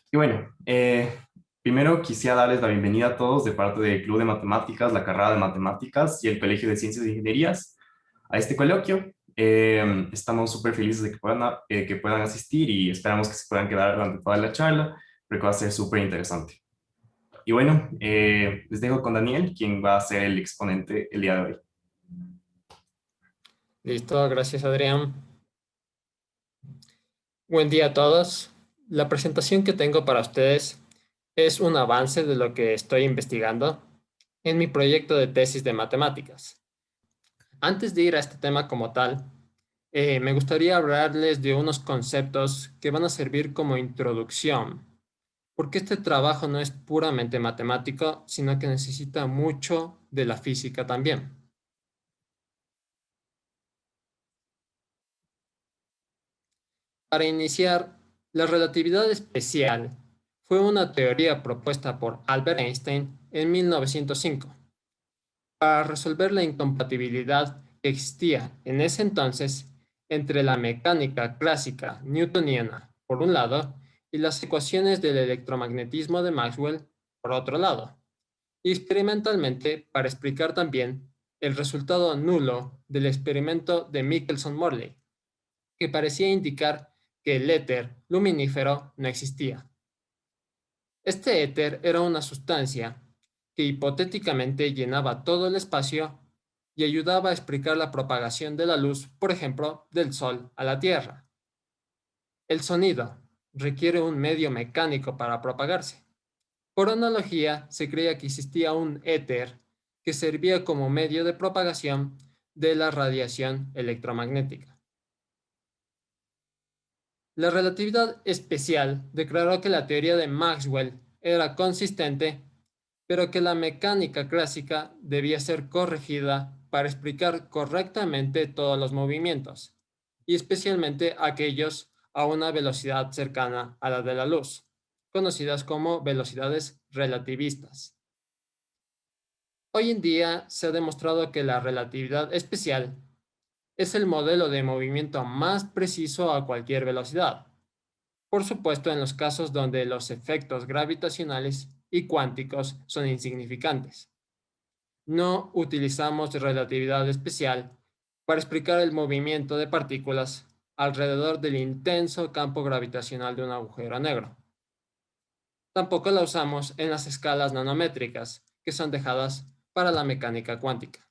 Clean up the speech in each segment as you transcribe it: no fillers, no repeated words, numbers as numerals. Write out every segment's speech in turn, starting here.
Y bueno, primero quisiera darles la bienvenida a todos de parte del Club de Matemáticas, la carrera de Matemáticas y el Colegio de Ciencias e Ingenierías a este coloquio. Estamos súper felices de que puedan asistir y esperamos que se puedan quedar durante toda la charla, porque va a ser súper interesante. Y bueno, les dejo con Daniel, quien va a ser el exponente el día de hoy. Listo, gracias Adrián. Buen día a todos. La presentación que tengo para ustedes es un avance de lo que estoy investigando en mi proyecto de tesis de matemáticas. Antes de ir a este tema como tal, me gustaría hablarles de unos conceptos que van a servir como introducción, porque este trabajo no es puramente matemático, sino que necesita mucho de la física también. Para iniciar, la relatividad especial fue una teoría propuesta por Albert Einstein en 1905 para resolver la incompatibilidad que existía en ese entonces entre la mecánica clásica newtoniana, por un lado, y las ecuaciones del electromagnetismo de Maxwell, por otro lado, y experimentalmente para explicar también el resultado nulo del experimento de Michelson-Morley, que parecía indicar que el éter luminífero no existía. Este éter era una sustancia que hipotéticamente llenaba todo el espacio y ayudaba a explicar la propagación de la luz, por ejemplo, del Sol a la Tierra. El sonido requiere un medio mecánico para propagarse. Por analogía, se creía que existía un éter que servía como medio de propagación de la radiación electromagnética. La relatividad especial declaró que la teoría de Maxwell era consistente, pero que la mecánica clásica debía ser corregida para explicar correctamente todos los movimientos, y especialmente aquellos a una velocidad cercana a la de la luz, conocidas como velocidades relativistas. Hoy en día se ha demostrado que la relatividad especial es el modelo de movimiento más preciso a cualquier velocidad. Por supuesto, en los casos donde los efectos gravitacionales y cuánticos son insignificantes. No utilizamos relatividad especial para explicar el movimiento de partículas alrededor del intenso campo gravitacional de un agujero negro. Tampoco la usamos en las escalas nanométricas, que son dejadas para la mecánica cuántica.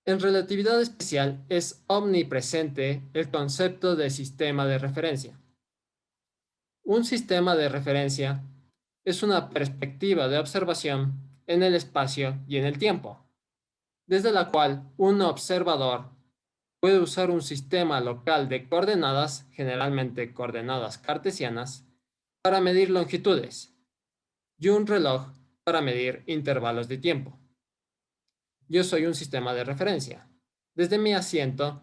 En relatividad especial es omnipresente el concepto de sistema de referencia. Un sistema de referencia es una perspectiva de observación en el espacio y en el tiempo, desde la cual un observador puede usar un sistema local de coordenadas, generalmente coordenadas cartesianas, para medir longitudes y un reloj para medir intervalos de tiempo. Yo soy un sistema de referencia. Desde mi asiento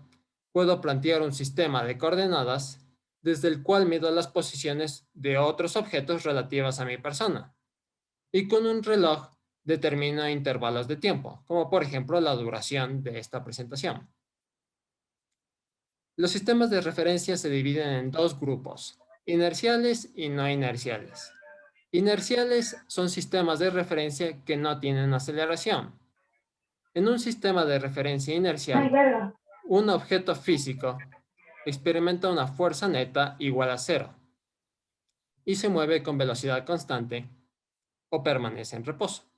puedo plantear un sistema de coordenadas desde el cual mido las posiciones de otros objetos relativas a mi persona. Y con un reloj determino intervalos de tiempo, como por ejemplo la duración de esta presentación. Los sistemas de referencia se dividen en dos grupos, inerciales y no inerciales. Inerciales son sistemas de referencia que no tienen aceleración. En un sistema de referencia inercial, un objeto físico experimenta una fuerza neta igual a cero y se mueve con velocidad constante o permanece en reposo.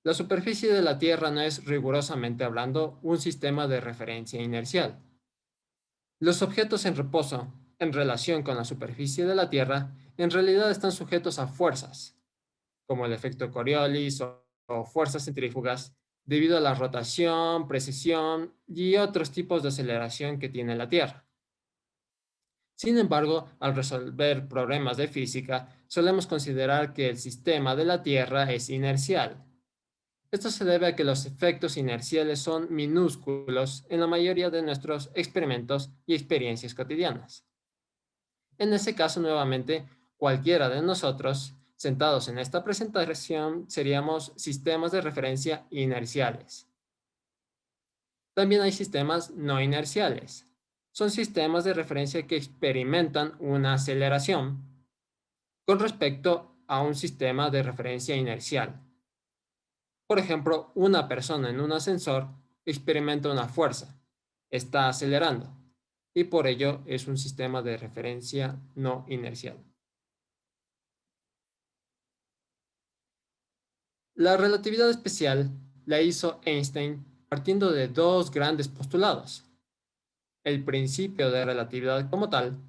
La superficie de la Tierra no es, rigurosamente hablando, un sistema de referencia inercial. Los objetos en reposo, en relación con la superficie de la Tierra, en realidad están sujetos a fuerzas, como el efecto Coriolis o fuerzas centrífugas, debido a la rotación, precesión y otros tipos de aceleración que tiene la Tierra. Sin embargo, al resolver problemas de física, solemos considerar que el sistema de la Tierra es inercial. Esto se debe a que los efectos inerciales son minúsculos en la mayoría de nuestros experimentos y experiencias cotidianas. En ese caso, nuevamente, cualquiera de nosotros, sentados en esta presentación, seríamos sistemas de referencia inerciales. También hay sistemas no inerciales. son sistemas de referencia que experimentan una aceleración con respecto a un sistema de referencia inercial. Por ejemplo, una persona en un ascensor experimenta una fuerza, está acelerando, y por ello es un sistema de referencia no inercial. La relatividad especial la hizo Einstein partiendo de dos grandes postulados: el principio de relatividad como tal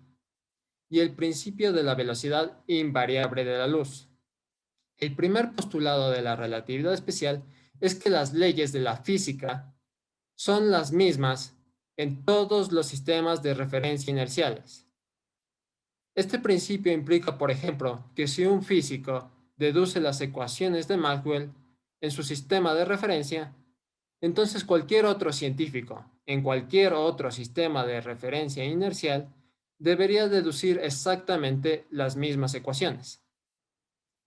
y el principio de la velocidad invariable de la luz. El primer postulado de la relatividad especial es que las leyes de la física son las mismas en todos los sistemas de referencia inerciales. Este principio implica, por ejemplo, que si un físico deduce las ecuaciones de Maxwell en su sistema de referencia, entonces cualquier otro científico en cualquier otro sistema de referencia inercial debería deducir exactamente las mismas ecuaciones.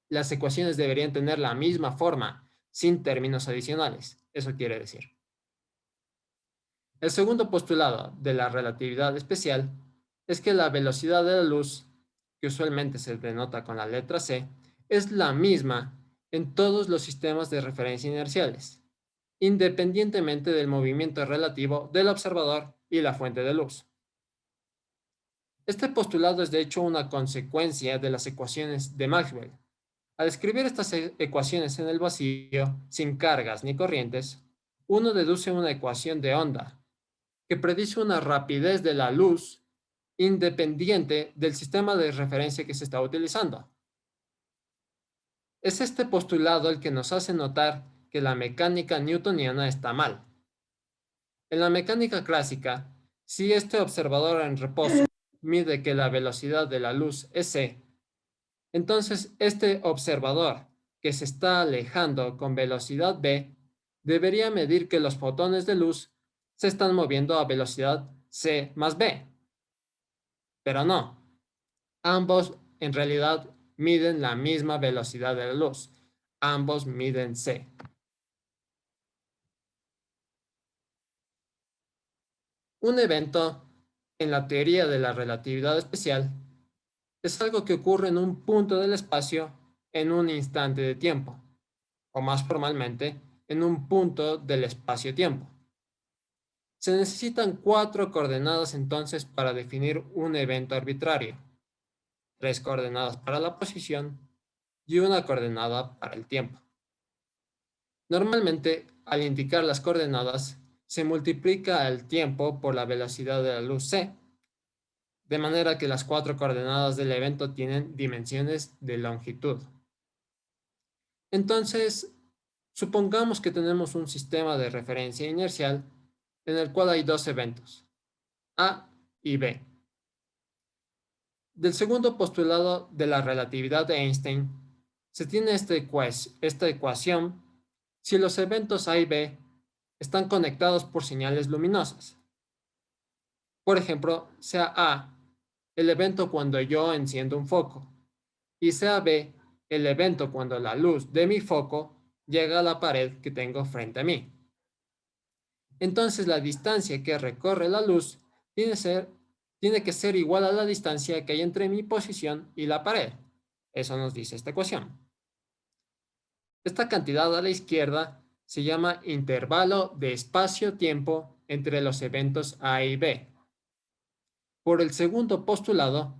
Las ecuaciones deberían tener la misma forma, sin términos adicionales. Eso quiere decir. El segundo postulado de la relatividad especial es que la velocidad de la luz, que usualmente se denota con la letra c, es la misma en todos los sistemas de referencia inerciales, independientemente del movimiento relativo del observador y la fuente de luz. Este postulado es de hecho una consecuencia de las ecuaciones de Maxwell. Al escribir estas ecuaciones en el vacío, sin cargas ni corrientes, uno deduce una ecuación de onda que predice una rapidez de la luz independiente del sistema de referencia que se está utilizando. Es este postulado el que nos hace notar que la mecánica newtoniana está mal. En la mecánica clásica, si este observador en reposo mide que la velocidad de la luz es c, entonces este observador que se está alejando con velocidad v debería medir que los fotones de luz se están moviendo a velocidad c más v. Pero no, ambos en realidad miden la misma velocidad de la luz. Ambos miden c. Un evento en la teoría de la relatividad especial es algo que ocurre en un punto del espacio en un instante de tiempo, o más formalmente, en un punto del espacio-tiempo. Se necesitan 4 coordenadas entonces para definir un evento arbitrario: 3 coordenadas para la posición y una coordenada para el tiempo. Normalmente, al indicar las coordenadas, se multiplica el tiempo por la velocidad de la luz c, de manera que las 4 coordenadas del evento tienen dimensiones de longitud. Entonces, supongamos que tenemos un sistema de referencia inercial en el cual hay dos eventos, A y B. Del segundo postulado de la relatividad de Einstein, se tiene esta ecuación si los eventos A y B están conectados por señales luminosas. Por ejemplo, sea A el evento cuando yo enciendo un foco y sea B el evento cuando la luz de mi foco llega a la pared que tengo frente a mí. Entonces la distancia que recorre la luz tiene que ser igual a la distancia que hay entre mi posición y la pared. Eso nos dice esta ecuación. Esta cantidad a la izquierda se llama intervalo de espacio-tiempo entre los eventos A y B. Por el segundo postulado,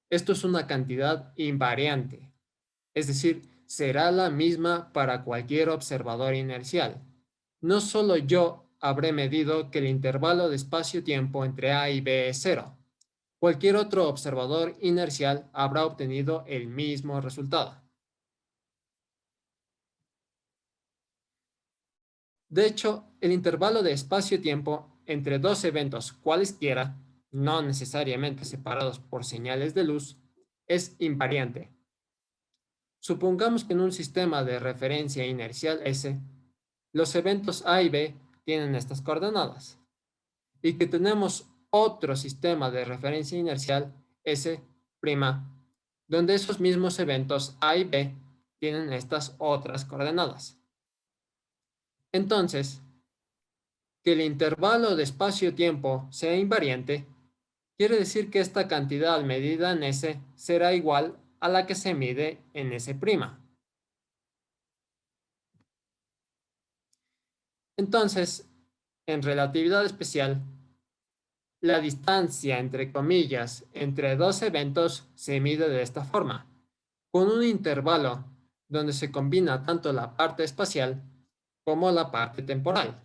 esto es una cantidad invariante, es decir, será la misma para cualquier observador inercial. No solo yo habré medido que el intervalo de espacio-tiempo entre A y B es cero. Cualquier otro observador inercial habrá obtenido el mismo resultado. De hecho, el intervalo de espacio-tiempo entre dos eventos cualesquiera, no necesariamente separados por señales de luz, es invariante. Supongamos que en un sistema de referencia inercial S, los eventos A y B tienen estas coordenadas, y que tenemos otro sistema de referencia inercial S', donde esos mismos eventos A y B tienen estas otras coordenadas. Entonces, que el intervalo de espacio-tiempo sea invariante, quiere decir que esta cantidad medida en S será igual a la que se mide en S'. Entonces, en relatividad especial, la distancia, entre comillas, entre dos eventos se mide de esta forma, con un intervalo donde se combina tanto la parte espacial como la parte temporal.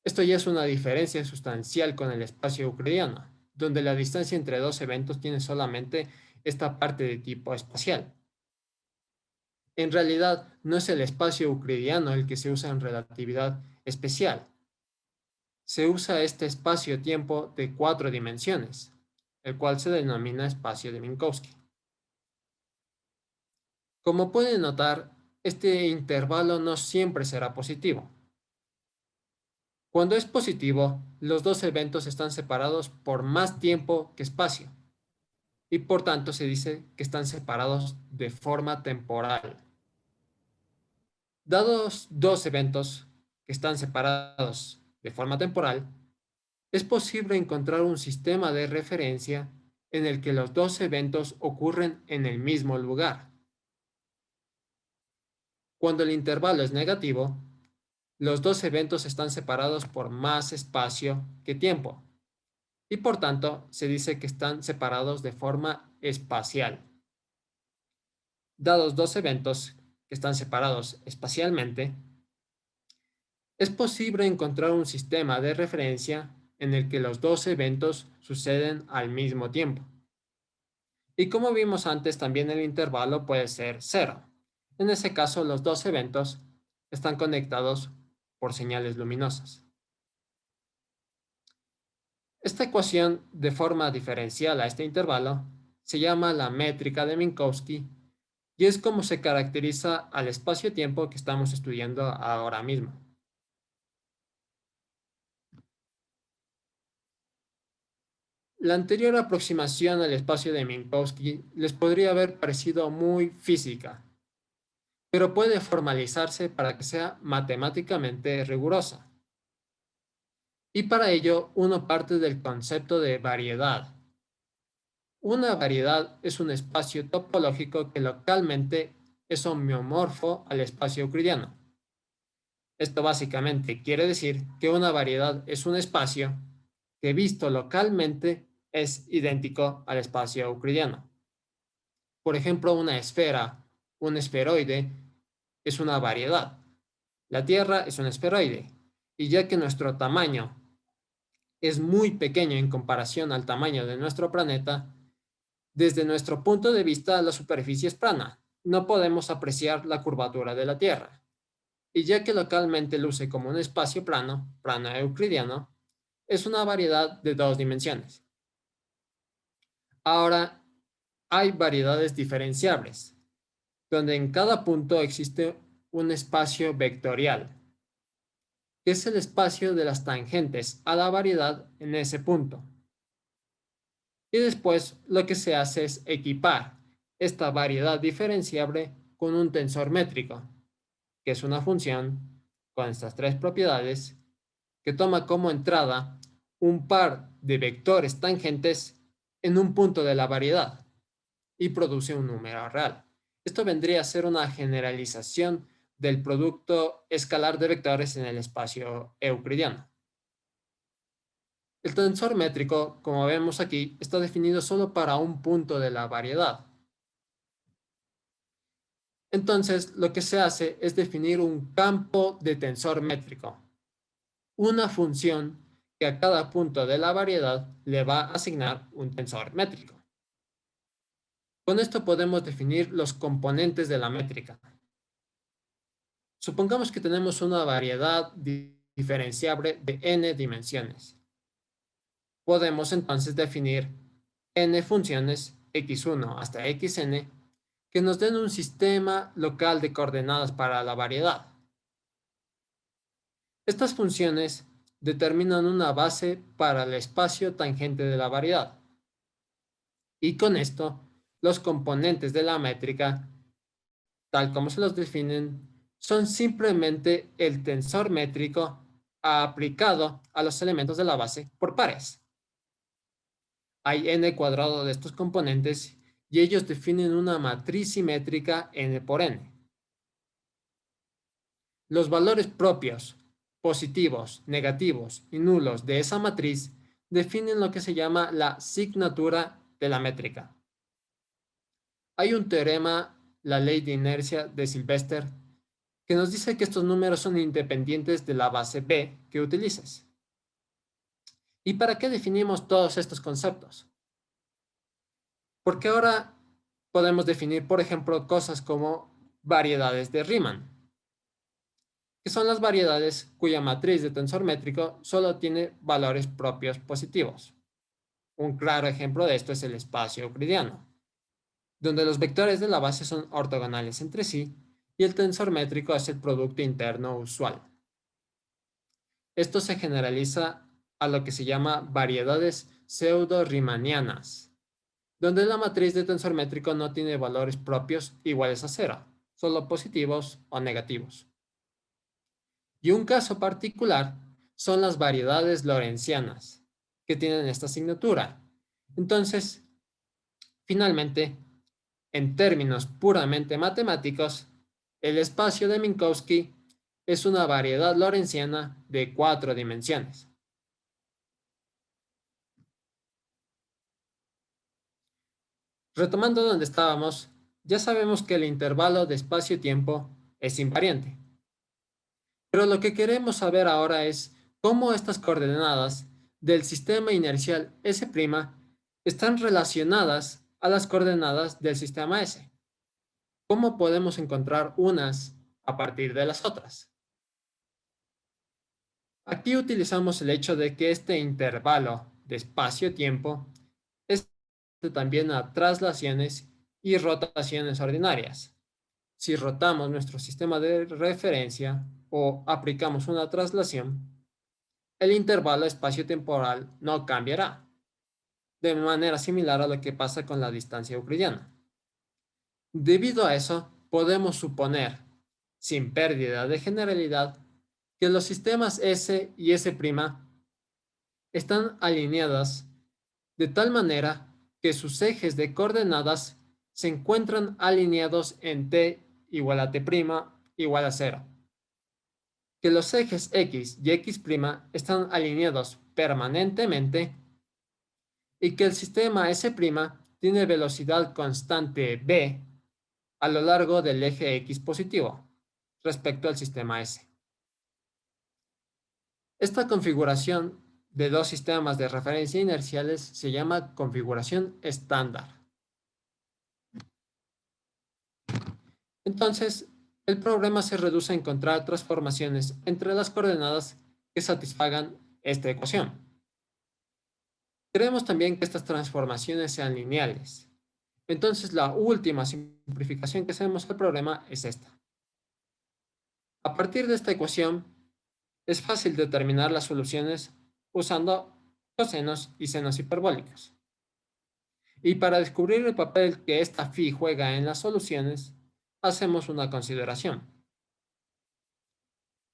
Esto ya es una diferencia sustancial con el espacio euclidiano, donde la distancia entre dos eventos tiene solamente esta parte de tipo espacial. En realidad, no es el espacio euclidiano el que se usa en relatividad especial. Se usa este espacio-tiempo de 4 dimensiones, el cual se denomina espacio de Minkowski. Como pueden notar, este intervalo no siempre será positivo. Cuando es positivo, los dos eventos están separados por más tiempo que espacio, y por tanto se dice que están separados de forma temporal. Dados dos eventos que están separados de forma temporal, es posible encontrar un sistema de referencia en el que los dos eventos ocurren en el mismo lugar. Cuando el intervalo es negativo, los dos eventos están separados por más espacio que tiempo, y por tanto se dice que están separados de forma espacial. Dados dos eventos que están separados espacialmente, es posible encontrar un sistema de referencia en el que los dos eventos suceden al mismo tiempo. Y como vimos antes, también el intervalo puede ser cero. En ese caso, los dos eventos están conectados por señales luminosas. Esta ecuación de forma diferencial a este intervalo se llama la métrica de Minkowski y es como se caracteriza al espacio-tiempo que estamos estudiando ahora mismo. La anterior aproximación al espacio de Minkowski les podría haber parecido muy física, pero puede formalizarse para que sea matemáticamente rigurosa. Y para ello uno parte del concepto de variedad. Una variedad es un espacio topológico que localmente es homeomorfo al espacio euclidiano. Esto básicamente quiere decir que una variedad es un espacio que visto localmente es idéntico al espacio euclidiano. Por ejemplo, una esfera, un esferoide, es una variedad. La Tierra es un esferoide, y ya que nuestro tamaño es muy pequeño en comparación al tamaño de nuestro planeta, desde nuestro punto de vista la superficie es plana. No podemos apreciar la curvatura de la Tierra. Y ya que localmente luce como un espacio plano, plano euclidiano, es una variedad de dos dimensiones. Ahora, hay variedades diferenciables, donde en cada punto existe un espacio vectorial, que es el espacio de las tangentes a la variedad en ese punto. Y después lo que se hace es equipar esta variedad diferenciable con un tensor métrico, que es una función con estas tres propiedades que toma como entrada un par de vectores tangentes en un punto de la variedad y produce un número real. Esto vendría a ser una generalización del producto escalar de vectores en el espacio euclidiano. El tensor métrico, como vemos aquí, está definido solo para un punto de la variedad. Entonces, lo que se hace es definir un campo de tensor métrico, una función que a cada punto de la variedad le va a asignar un tensor métrico. Con esto podemos definir los componentes de la métrica. Supongamos que tenemos una variedad diferenciable de n dimensiones. Podemos entonces definir n funciones x1 hasta xn que nos den un sistema local de coordenadas para la variedad. Estas funciones determinan una base para el espacio tangente de la variedad. Y con esto, los componentes de la métrica, tal como se los definen, son simplemente el tensor métrico aplicado a los elementos de la base por pares. Hay n cuadrado de estos componentes y ellos definen una matriz simétrica n por n. Los valores propios, positivos, negativos y nulos de esa matriz definen lo que se llama la signatura de la métrica. Hay un teorema, la ley de inercia de Sylvester, que nos dice que estos números son independientes de la base B que utilices. ¿Y para qué definimos todos estos conceptos? Porque ahora podemos definir, por ejemplo, cosas como variedades de Riemann, que son las variedades cuya matriz de tensor métrico solo tiene valores propios positivos. Un claro ejemplo de esto es el espacio euclidiano, donde los vectores de la base son ortogonales entre sí y el tensor métrico es el producto interno usual. Esto se generaliza a lo que se llama variedades pseudo-riemannianas, donde la matriz de tensor métrico no tiene valores propios iguales a cero, solo positivos o negativos. Y un caso particular son las variedades lorentzianas, que tienen esta asignatura. Entonces, finalmente, en términos puramente matemáticos, el espacio de Minkowski es una variedad lorentziana de 4 dimensiones. Retomando donde estábamos, ya sabemos que el intervalo de espacio-tiempo es invariante. Pero lo que queremos saber ahora es cómo estas coordenadas del sistema inercial S' están relacionadas a las coordenadas del sistema S. ¿Cómo podemos encontrar unas a partir de las otras? Aquí utilizamos el hecho de que este intervalo de espacio-tiempo es también a traslaciones y rotaciones ordinarias. Si rotamos nuestro sistema de referencia o aplicamos una traslación, el intervalo espacio-temporal no cambiará, de manera similar a lo que pasa con la distancia euclidiana. Debido a eso, podemos suponer, sin pérdida de generalidad, que los sistemas S y S' están alineados de tal manera que sus ejes de coordenadas se encuentran alineados en t igual a t' igual a 0. Que los ejes X y X' están alineados permanentemente y que el sistema S' tiene velocidad constante v a lo largo del eje X positivo respecto al sistema S. Esta configuración de dos sistemas de referencia inerciales se llama configuración estándar. Entonces, el problema se reduce a encontrar transformaciones entre las coordenadas que satisfagan esta ecuación. Queremos también que estas transformaciones sean lineales. Entonces, la última simplificación que hacemos al problema es esta. A partir de esta ecuación, es fácil determinar las soluciones usando cosenos y senos hiperbólicos. Y para descubrir el papel que esta phi juega en las soluciones, hacemos una consideración.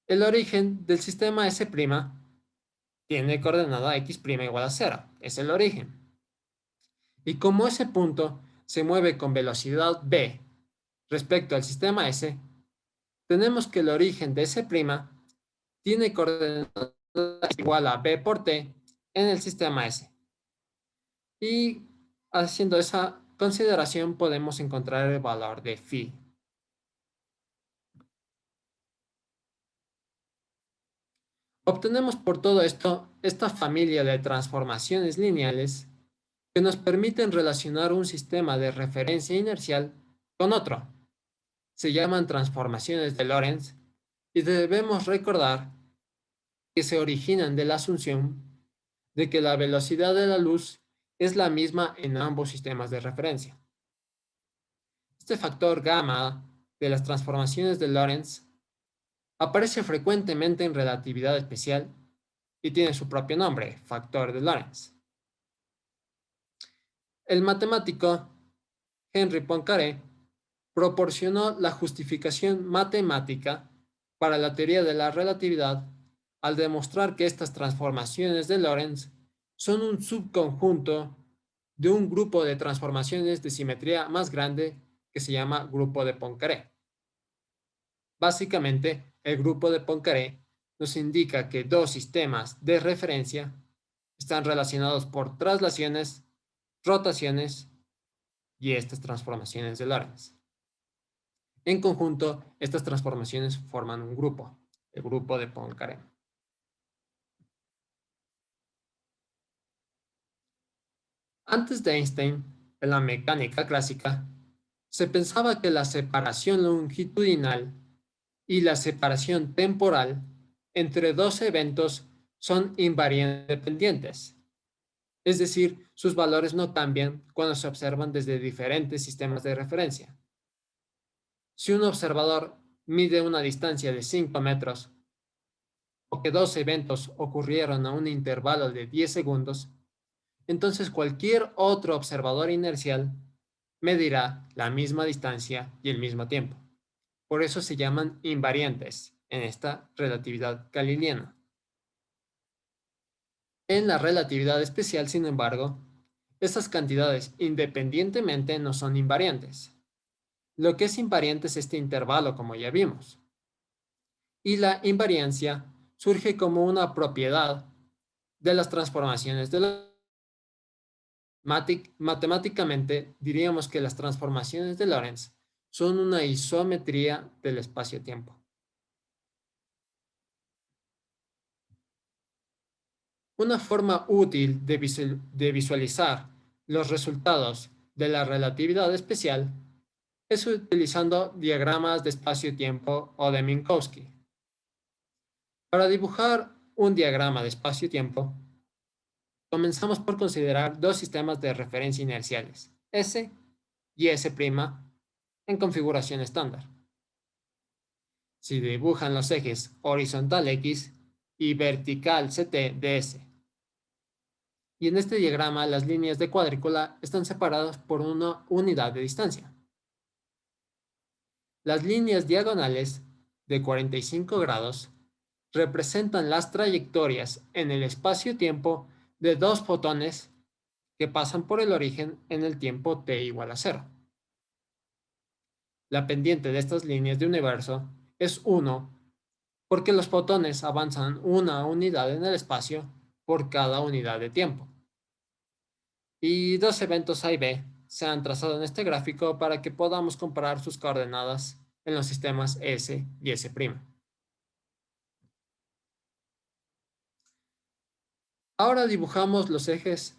El origen del sistema S' tiene coordenada x' igual a 0. Es el origen. Y como ese punto se mueve con velocidad v respecto al sistema S, tenemos que el origen de S' tiene coordenada igual a v por t en el sistema S. Y haciendo esa consideración podemos encontrar el valor de phi. Obtenemos por todo esto esta familia de transformaciones lineales que nos permiten relacionar un sistema de referencia inercial con otro. Se llaman transformaciones de Lorentz y debemos recordar que se originan de la asunción de que la velocidad de la luz es la misma en ambos sistemas de referencia. Este factor gamma de las transformaciones de Lorentz aparece frecuentemente en relatividad especial y tiene su propio nombre, factor de Lorentz. El matemático Henri Poincaré proporcionó la justificación matemática para la teoría de la relatividad al demostrar que estas transformaciones de Lorentz son un subconjunto de un grupo de transformaciones de simetría más grande que se llama grupo de Poincaré. Básicamente, el grupo de Poincaré nos indica que dos sistemas de referencia están relacionados por traslaciones, rotaciones y estas transformaciones de Lorentz. En conjunto, estas transformaciones forman un grupo, el grupo de Poincaré. Antes de Einstein, en la mecánica clásica, se pensaba que la separación longitudinal y la separación temporal entre dos eventos son invariantes dependientes, es decir, sus valores no cambian cuando se observan desde diferentes sistemas de referencia. Si un observador mide una distancia de 5 metros o que dos eventos ocurrieron a un intervalo de 10 segundos, entonces cualquier otro observador inercial medirá la misma distancia y el mismo tiempo. Por eso se llaman invariantes en esta relatividad galileana. En la relatividad especial, sin embargo, estas cantidades independientemente no son invariantes. Lo que es invariante es este intervalo, como ya vimos. Y la invariancia surge como una propiedad de las transformaciones de la matemáticamente diríamos que las transformaciones de Lorentz son una isometría del espacio-tiempo. Una forma útil de visualizar los resultados de la relatividad especial es utilizando diagramas de espacio-tiempo o de Minkowski. Para dibujar un diagrama de espacio-tiempo, comenzamos por considerar dos sistemas de referencia inerciales, S y S', en configuración estándar. Se dibujan los ejes horizontal X y vertical CT de S. Y en este diagrama las líneas de cuadrícula están separadas por una unidad de distancia. Las líneas diagonales de 45 grados representan las trayectorias en el espacio-tiempo de dos fotones que pasan por el origen en el tiempo t igual a 0. La pendiente de estas líneas de universo es 1 porque los fotones avanzan una unidad en el espacio por cada unidad de tiempo. Y dos eventos A y B se han trazado en este gráfico para que podamos comparar sus coordenadas en los sistemas S y S'. Ahora dibujamos los ejes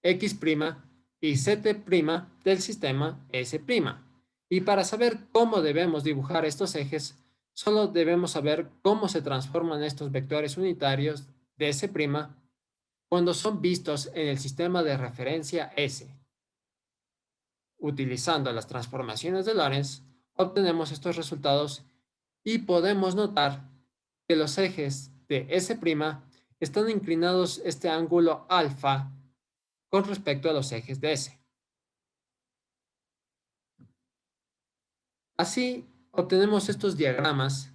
X' y Z' del sistema S'. Y para saber cómo debemos dibujar estos ejes, solo debemos saber cómo se transforman estos vectores unitarios de S' cuando son vistos en el sistema de referencia S. Utilizando las transformaciones de Lorentz, obtenemos estos resultados y podemos notar que los ejes de S' están inclinados este ángulo alfa con respecto a los ejes de S. Así, obtenemos estos diagramas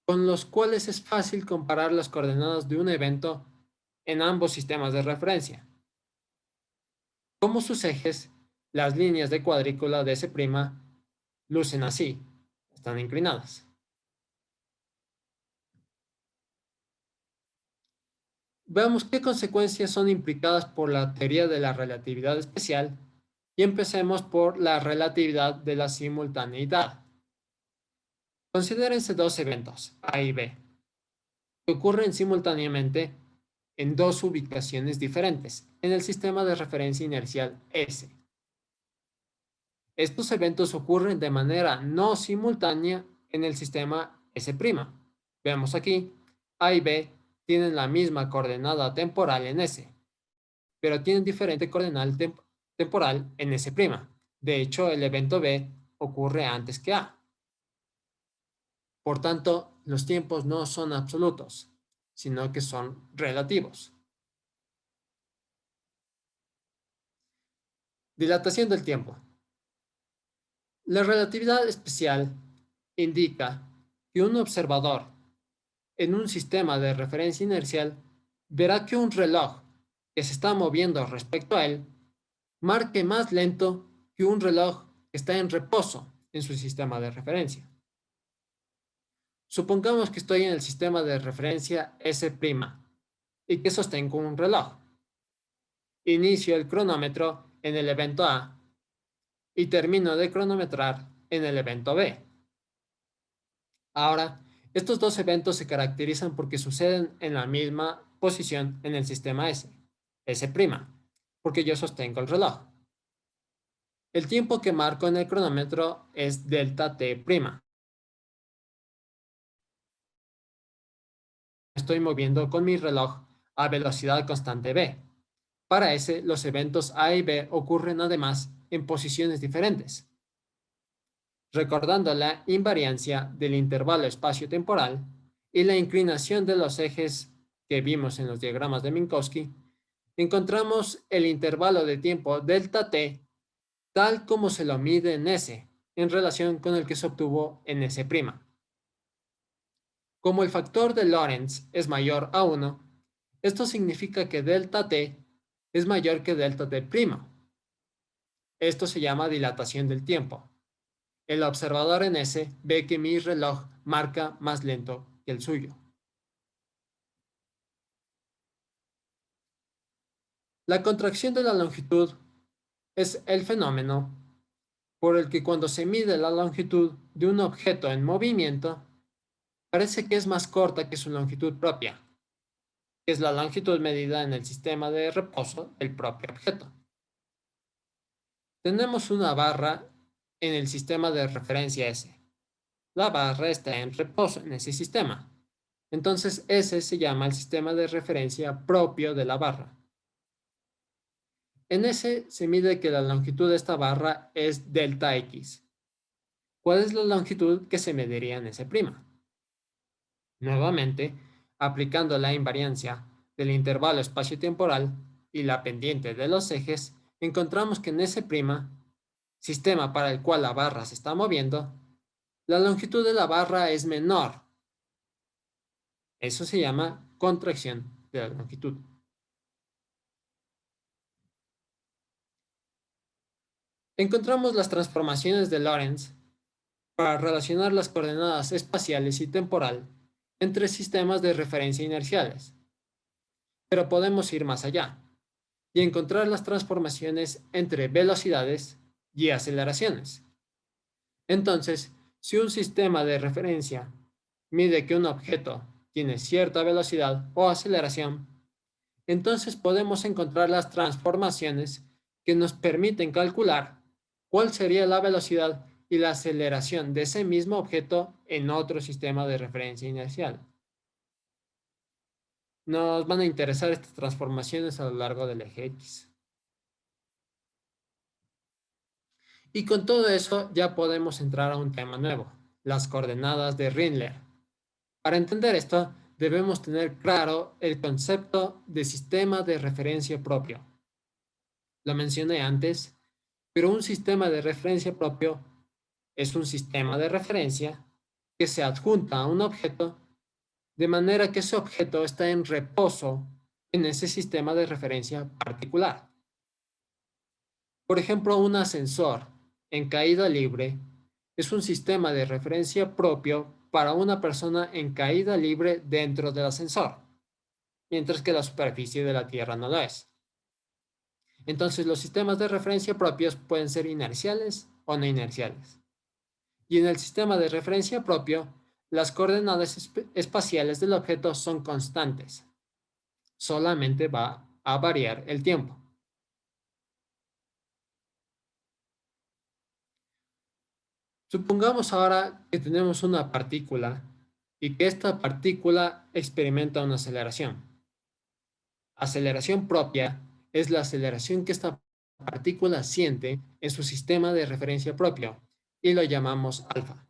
con los cuales es fácil comparar las coordenadas de un evento en ambos sistemas de referencia. Como sus ejes, las líneas de cuadrícula de S' lucen así, están inclinadas. Veamos qué consecuencias son implicadas por la teoría de la relatividad especial y empecemos por la relatividad de la simultaneidad. Considérense dos eventos, A y B, que ocurren simultáneamente en dos ubicaciones diferentes en el sistema de referencia inercial S. Estos eventos ocurren de manera no simultánea en el sistema S'. Veamos aquí, A y B tienen la misma coordenada temporal en S, pero tienen diferente coordenada temporal en S'. De hecho, el evento B ocurre antes que A. Por tanto, los tiempos no son absolutos, sino que son relativos. Dilatación del tiempo. La relatividad especial indica que un observador en un sistema de referencia inercial, verá que un reloj que se está moviendo respecto a él marque más lento que un reloj que está en reposo en su sistema de referencia. Supongamos que estoy en el sistema de referencia S' y que sostengo un reloj. Inicio el cronómetro en el evento A y termino de cronometrar en el evento B. Ahora, estos dos eventos se caracterizan porque suceden en la misma posición en el sistema S', porque yo sostengo el reloj. El tiempo que marco en el cronómetro es delta t'. Estoy moviendo con mi reloj a velocidad constante v. Para S, los eventos A y B ocurren además en posiciones diferentes. Recordando la invariancia del intervalo espacio-temporal y la inclinación de los ejes que vimos en los diagramas de Minkowski, encontramos el intervalo de tiempo delta t tal como se lo mide en S, en relación con el que se obtuvo en S'. Como el factor de Lorentz es mayor a 1, esto significa que delta t es mayor que delta t'. Esto se llama dilatación del tiempo. El observador en S ve que mi reloj marca más lento que el suyo. La contracción de la longitud es el fenómeno por el que cuando se mide la longitud de un objeto en movimiento, parece que es más corta que su longitud propia, que es la longitud medida en el sistema de reposo del propio objeto. Tenemos una barra en el sistema de referencia S. La barra está en reposo en ese sistema. Entonces ese se llama el sistema de referencia propio de la barra. En ese se mide que la longitud de esta barra es delta x. ¿Cuál es la longitud que se mediría en S'? Nuevamente, aplicando la invariancia del intervalo espacio-temporal y la pendiente de los ejes, encontramos que en S', sistema para el cual la barra se está moviendo, la longitud de la barra es menor. Eso se llama contracción de la longitud. Encontramos las transformaciones de Lorentz para relacionar las coordenadas espaciales y temporal entre sistemas de referencia inerciales. Pero podemos ir más allá y encontrar las transformaciones entre velocidades y aceleraciones. Entonces, si un sistema de referencia mide que un objeto tiene cierta velocidad o aceleración, entonces podemos encontrar las transformaciones que nos permiten calcular cuál sería la velocidad y la aceleración de ese mismo objeto en otro sistema de referencia inercial. Nos van a interesar estas transformaciones a lo largo del eje X. Y con todo eso ya podemos entrar a un tema nuevo, las coordenadas de Rindler. Para entender esto, debemos tener claro el concepto de sistema de referencia propio. Lo mencioné antes, pero un sistema de referencia propio es un sistema de referencia que se adjunta a un objeto de manera que ese objeto está en reposo en ese sistema de referencia particular. Por ejemplo, un ascensor en caída libre es un sistema de referencia propio para una persona en caída libre dentro del ascensor, mientras que la superficie de la Tierra no lo es. Entonces, los sistemas de referencia propios pueden ser inerciales o no inerciales. Y en el sistema de referencia propio, las coordenadas espaciales del objeto son constantes. Solamente va a variar el tiempo. Supongamos ahora que tenemos una partícula y que esta partícula experimenta una aceleración. Aceleración propia es la aceleración que esta partícula siente en su sistema de referencia propio y lo llamamos alfa.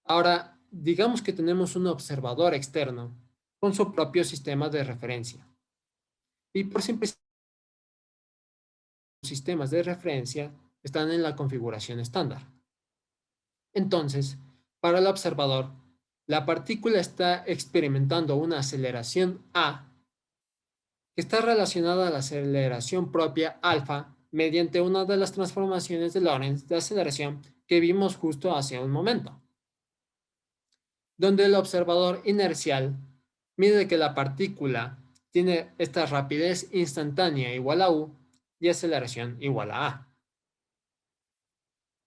Ahora, digamos que tenemos un observador externo con su propio sistema de referencia. Y por simplicidad, los sistemas de referencia están en la configuración estándar. Entonces, para el observador, La partícula está experimentando una aceleración A que está relacionada a la aceleración propia alfa mediante una de las transformaciones de Lorentz de aceleración que vimos justo hace un momento, donde el observador inercial mide que la partícula tiene esta rapidez instantánea igual a u y aceleración igual a a.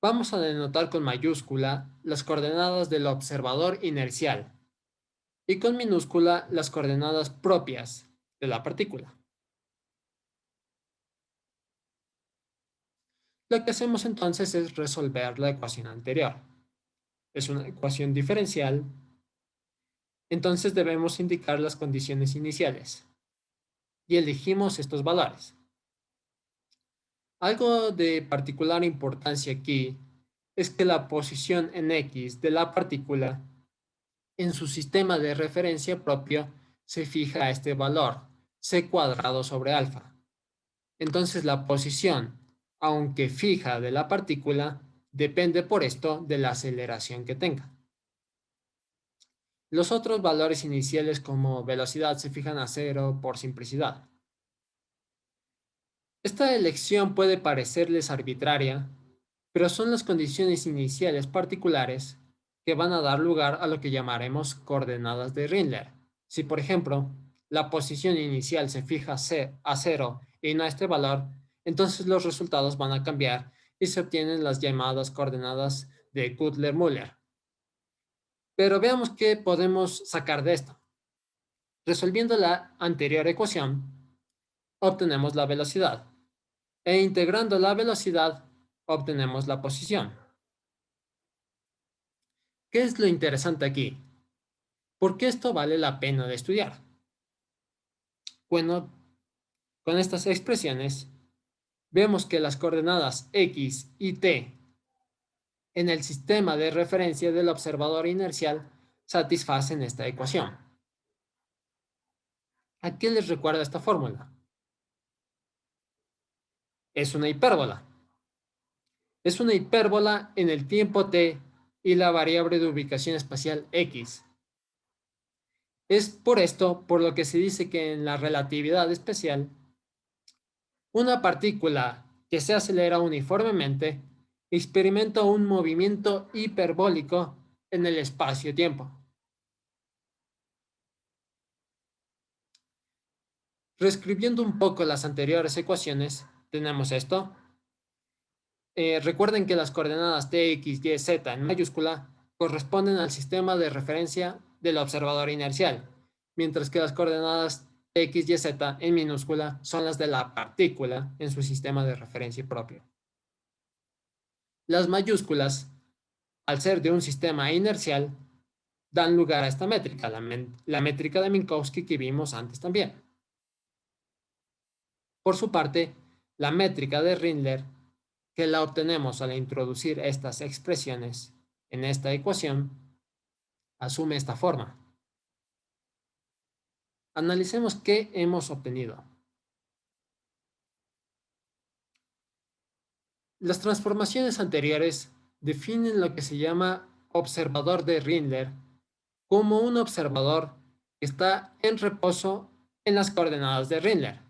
Vamos a denotar con mayúscula las coordenadas del observador inercial y con minúscula las coordenadas propias de la partícula. Lo que hacemos entonces es resolver la ecuación anterior. Es una ecuación diferencial, entonces debemos indicar las condiciones iniciales y elegimos estos valores. Algo de particular importancia aquí es que la posición en X de la partícula en su sistema de referencia propio se fija a este valor, c cuadrado sobre alfa. Entonces la posición, aunque fija de la partícula, depende por esto de la aceleración que tenga. Los otros valores iniciales como velocidad se fijan a cero por simplicidad. Esta elección puede parecerles arbitraria, pero son las condiciones iniciales particulares que van a dar lugar a lo que llamaremos coordenadas de Rindler. Si, por ejemplo, la posición inicial se fija a cero y no a este valor, entonces los resultados van a cambiar y se obtienen las llamadas coordenadas de Cutler-Müller. Pero veamos qué podemos sacar de esto. Resolviendo la anterior ecuación, obtenemos la velocidad e integrando la velocidad, obtenemos la posición. ¿Qué es lo interesante aquí? ¿Por qué esto vale la pena de estudiar? Bueno, con estas expresiones, vemos que las coordenadas x y t en el sistema de referencia del observador inercial satisfacen esta ecuación. ¿A qué les recuerda esta fórmula? Es una hipérbola. Es una hipérbola en el tiempo t y la variable de ubicación espacial x. Es por esto por lo que se dice que en la relatividad especial, una partícula que se acelera uniformemente experimenta un movimiento hiperbólico en el espacio-tiempo. Reescribiendo un poco las anteriores ecuaciones, tenemos esto. Recuerden que las coordenadas t, x, y, z en mayúscula corresponden al sistema de referencia del observador inercial, mientras que las coordenadas x, y, z en minúscula son las de la partícula en su sistema de referencia propio. Las mayúsculas, al ser de un sistema inercial, dan lugar a esta métrica, la métrica de Minkowski que vimos antes también. Por su parte, la métrica de Rindler, que la obtenemos al introducir estas expresiones en esta ecuación, asume esta forma. Analicemos qué hemos obtenido. Las transformaciones anteriores definen lo que se llama observador de Rindler como un observador que está en reposo en las coordenadas de Rindler.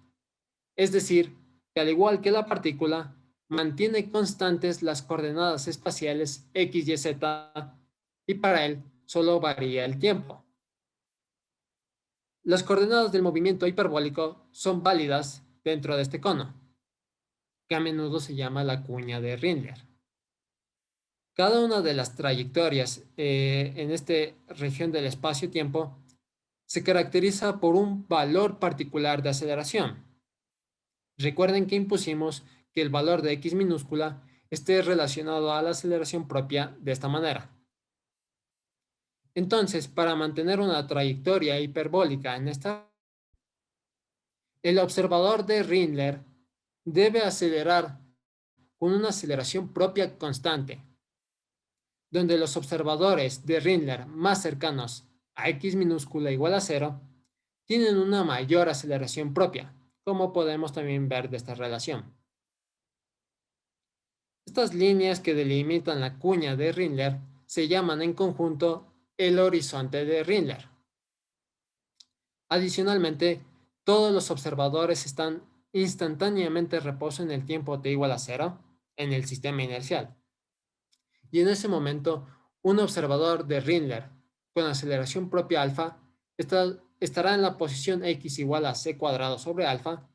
Es decir, que al igual que la partícula, mantiene constantes las coordenadas espaciales x, y, z y para él solo varía el tiempo. Las coordenadas del movimiento hiperbólico son válidas dentro de este cono, que a menudo se llama la cuña de Rindler. Cada una de las trayectorias en esta región del espacio-tiempo se caracteriza por un valor particular de aceleración. Recuerden que impusimos que el valor de x minúscula esté relacionado a la aceleración propia de esta manera. Entonces, para mantener una trayectoria hiperbólica en esta, el observador de Rindler debe acelerar con una aceleración propia constante, donde los observadores de Rindler más cercanos a x minúscula igual a 0 tienen una mayor aceleración propia, como podemos también ver de esta relación. Estas líneas que delimitan la cuña de Rindler se llaman en conjunto el horizonte de Rindler. Adicionalmente, todos los observadores están instantáneamente en reposo en el tiempo t igual a 0 en el sistema inercial. Y en ese momento, un observador de Rindler con aceleración propia alfa estará en la posición x igual a c cuadrado sobre alfa,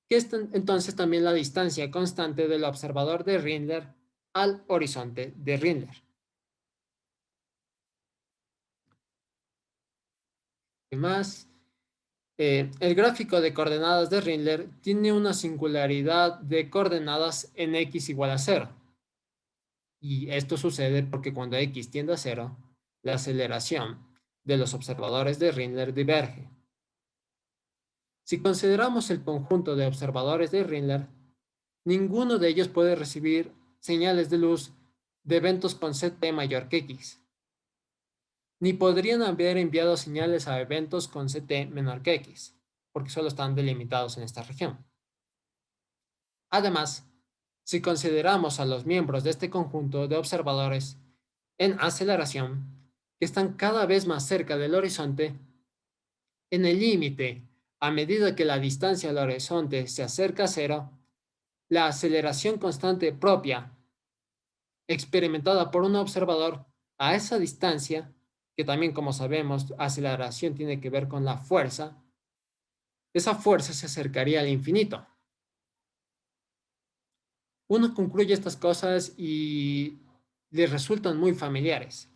que es entonces también la distancia constante del observador de Rindler al horizonte de Rindler. ¿Qué más? El gráfico de coordenadas de Rindler tiene una singularidad de coordenadas en x igual a 0. Y esto sucede porque cuando x tiende a 0, la aceleración de los observadores de Rindler diverge. Si consideramos el conjunto de observadores de Rindler, ninguno de ellos puede recibir señales de luz de eventos con ct mayor que x, ni podrían haber enviado señales a eventos con ct menor que x, porque solo están delimitados en esta región. Además, si consideramos a los miembros de este conjunto de observadores en aceleración, que están cada vez más cerca del horizonte, en el límite, a medida que la distancia al horizonte se acerca a cero, la aceleración constante propia experimentada por un observador a esa distancia, que también como sabemos, aceleración tiene que ver con la fuerza, esa fuerza se acercaría al infinito. Uno concluye estas cosas y les resultan muy familiares.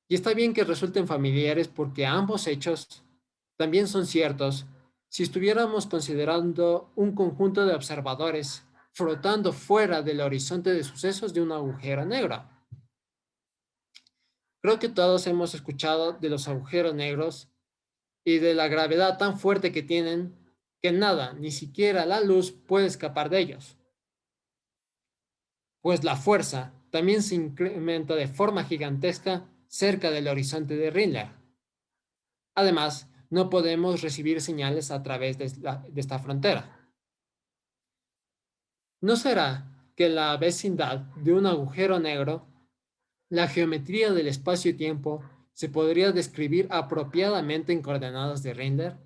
Y está bien que resulten familiares porque ambos hechos también son ciertos si estuviéramos considerando un conjunto de observadores flotando fuera del horizonte de sucesos de un agujero negro. Creo que todos hemos escuchado de los agujeros negros y de la gravedad tan fuerte que tienen que nada, ni siquiera la luz, puede escapar de ellos. Pues la fuerza también se incrementa de forma gigantesca cerca del horizonte de Rindler. Además, no podemos recibir señales a través de esta frontera. ¿No será que en la vecindad de un agujero negro, la geometría del espacio-tiempo se podría describir apropiadamente en coordenadas de Rindler?